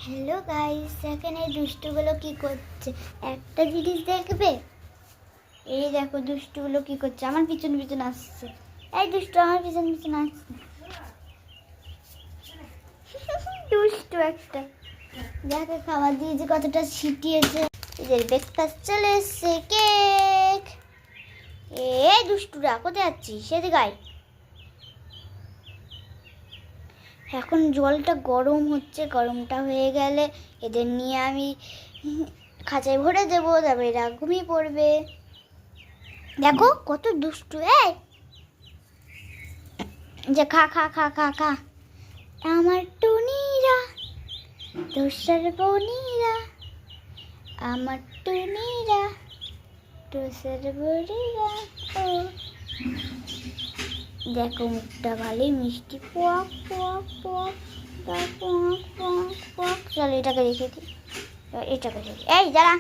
Hello guys, এখানে দুষ্টুগুলো কি করছে একটা জিনিস দেখবে। এই দেখো দুষ্টুগুলো কি করছে, আমার পিছন পিছন আসছে। এই দুষ্টু আমার পিছন পিছন আসছে। দুষ্টু একটা, যাকে খাবার দিয়েছে কতটা ছিটিয়েছে। এদের ব্রেকফাস্ট চলে এসছে, কেক। এই দুষ্টুরা কোথায় যাচ্ছিস? সেদিকে আয়। এখন জলটা গরম হচ্ছে, গরমটা হয়ে গেলে এদের নিয়ে আমি খাঁচায় ভরে দেবো, তারপরে এরা ঘুমিয়ে পড়বে। দেখো কত দুষ্টু। এই যে খা খা খা খা খা, আমার টুনিরা, তোষার বনিরা, আমার টুনিরা, তোষার বনিরা। ও দেখো মুখটা ভালোই মিষ্টি, পোয়াক পোয়াক পোয়াক পোয়াক পোয়াক পোয়াক। চলো এটাকে রেখে দিই, এটাকে রেখে এই যারা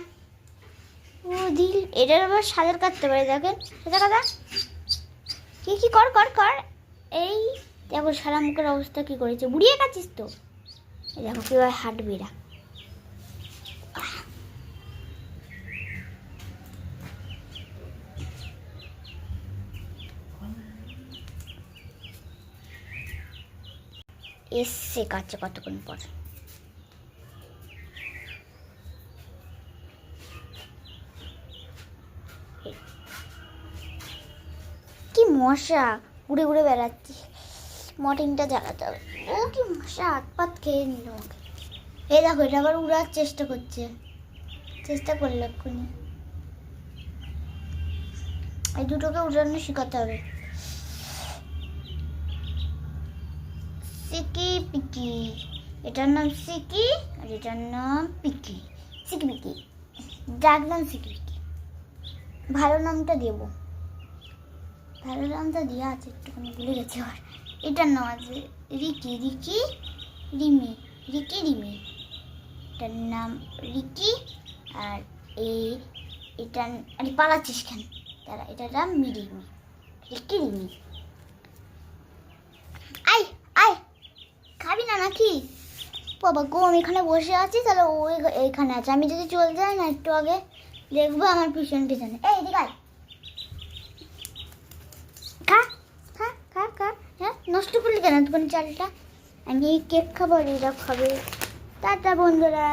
ও দিল, এটার আবার সাজার কাটতে পারে। দেখেন সাজা কাটা কি কি কর কর কর। এই দেখো সারা মুখের অবস্থা কি করেছে, বুড়িয়ে গেছিস তো। এই দেখো কিভাবে হাঁটবে এরা। এসছে কাছে কতক্ষণ পর। কি মশা উড়ে উড়ে বেড়াচ্ছি, মর্নিংটা জ্বালাতে হবে। ও কি মশা, হাত পাত খেয়ে নিল আমাকে। এই দেখো এটা আবার উড়ার চেষ্টা করছে, চেষ্টা করলো এক্ষুনি। এই দুটোকে উড়ানো শেখাতে হবে। সিকি পিকি, এটার নাম সিকি আর এটার নাম পিকি। সিকি পিকি ডাকলাম সিকি পিকি। ভালো নামটা দেবো, ভালো নামটা দেওয়া আছে, একটুখানি ভুলে গেছি। আবার এটার নাম আছে Ricky, Ricky Rimi, Ricky Rimi. এটার নাম রিকি। আর এটা আরে পালাচ্ছিস কেন তারা, এটার নাম মিরিমি, রিকি রিমি। আয় আয়, খাবি না নাকি? বাবা গো, আমি এখানে বসে আছি, তাহলে ও এইখানে আছে। আমি যদি চলে যাই না একটু আগে, দেখবো আমার পিছন পিছনে। এই এদিকে আয়, খা খা খা খা। হ্যাঁ নষ্ট করলি কেন তুমি চালটা? আমি কেক খাবো আর এরা খাবে। টাটা বন্ধুরা।